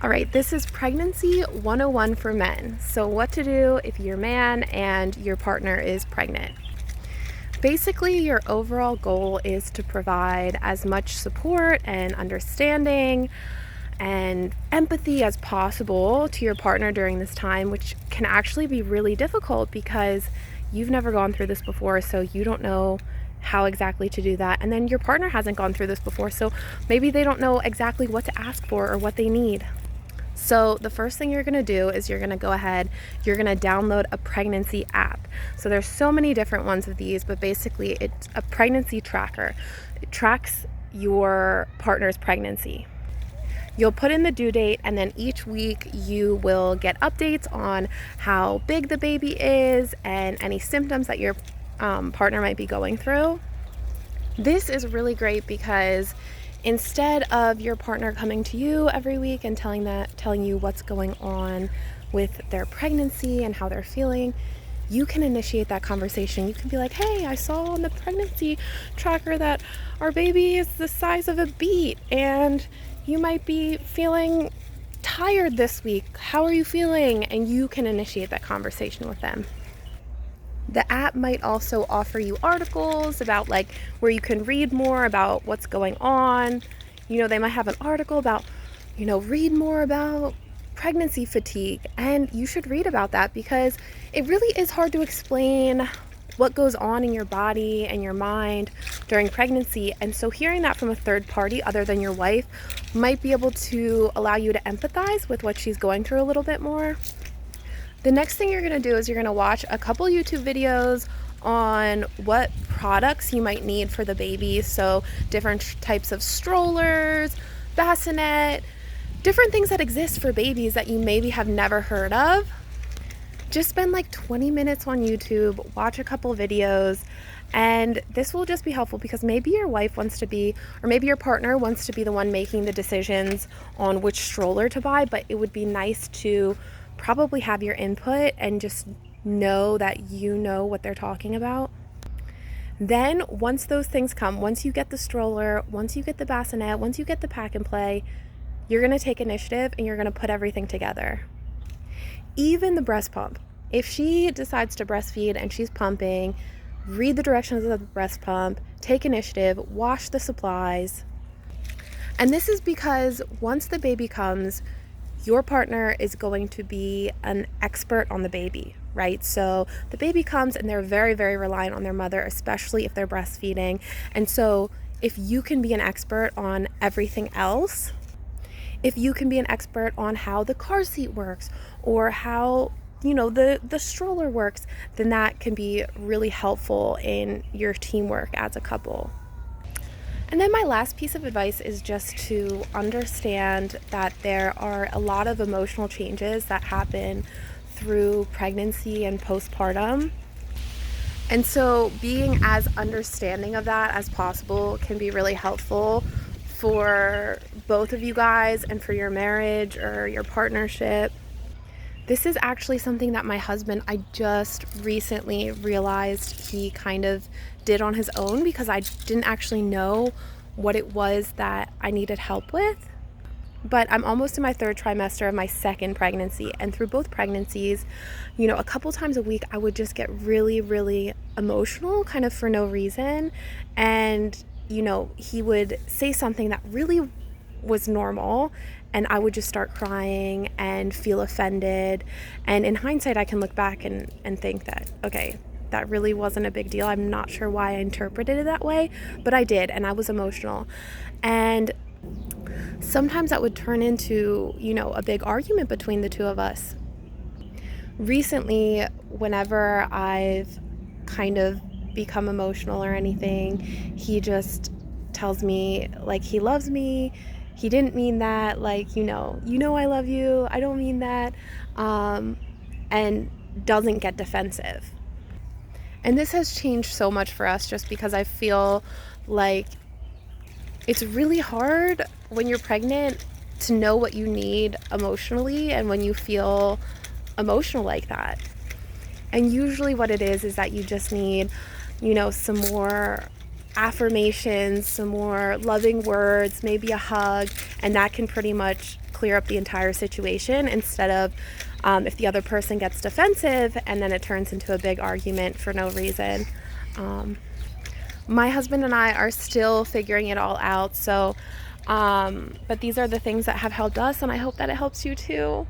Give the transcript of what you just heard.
All right, this is Pregnancy 101 for men. So, what to do if you're a man and your partner is pregnant. Basically, your overall goal is to provide as much support and understanding and empathy as possible to your partner during this time, which can actually be really difficult because you've never gone through this before, so you don't know how exactly to do that. And then your partner hasn't gone through this before, so maybe they don't know exactly what to ask for or what they need. So the first thing you're going to do is you're going to go ahead, you're going to download a pregnancy app. So there's so many different ones of these, but basically it's a pregnancy tracker. It tracks your partner's pregnancy. You'll put in the due date, and then each week you will get updates on how big the baby is and any symptoms that your partner might be going through. This is really great because instead of your partner coming to you every week and telling you what's going on with their pregnancy and how they're feeling, you can initiate that conversation. You can be like, hey, I saw on the pregnancy tracker that our baby is the size of a beet and you might be feeling tired this week. How are you feeling? And you can initiate that conversation with them. The app might also offer you articles about like where you can read more about what's going on. They might have an article about, read more about pregnancy fatigue, and you should read about that because it really is hard to explain what goes on in your body and your mind during pregnancy. And so hearing that from a third party other than your wife might be able to allow you to empathize with what she's going through a little bit more. The next thing you're going to do is you're going to watch a couple YouTube videos on what products you might need for the baby. So different types of strollers, bassinet, different things that exist for babies that you maybe have never heard of. Just spend like 20 minutes on YouTube, watch a couple videos, and this will just be helpful because maybe your wife wants to be, or maybe your partner wants to be the one making the decisions on which stroller to buy, but it would be nice to probably have your input and just know that you know what they're talking about. Then once those things come, once you get the stroller, once you get the bassinet, once you get the pack and play, you're going to take initiative and you're going to put everything together. Even the breast pump. If she decides to breastfeed and she's pumping, read the directions of the breast pump, take initiative, wash the supplies. And this is because once the baby comes, your partner is going to be an expert on the baby, right? So the baby comes and they're very, very reliant on their mother, especially if they're breastfeeding. And so if you can be an expert on everything else, if you can be an expert on how the car seat works or how, the stroller works, then that can be really helpful in your teamwork as a couple. And then my last piece of advice is just to understand that there are a lot of emotional changes that happen through pregnancy and postpartum. And so being as understanding of that as possible can be really helpful for both of you guys and for your marriage or your partnership. This is actually something that my husband, I just recently realized he kind of did on his own because I didn't actually know what it was that I needed help with. But I'm almost in my third trimester of my second pregnancy, and through both pregnancies, a couple times a week I would just get really, really emotional, kind of for no reason. And he would say something that really was normal and I would just start crying and feel offended. And in hindsight, I can look back and think that, okay, that really wasn't a big deal. I'm not sure why I interpreted it that way, but I did, and I was emotional. And sometimes that would turn into, a big argument between the two of us. Recently, whenever I've kind of become emotional or anything, he just tells me like he loves me. He didn't mean that, like, I love you, I don't mean that, and doesn't get defensive. And this has changed so much for us just because I feel like it's really hard when you're pregnant to know what you need emotionally and when you feel emotional like that. And usually what it is that you just need, some more affirmations, some more loving words, maybe a hug, and that can pretty much clear up the entire situation instead of if the other person gets defensive and then it turns into a big argument for no reason. My husband and I are still figuring it all out, so but these are the things that have helped us, and I hope that it helps you too.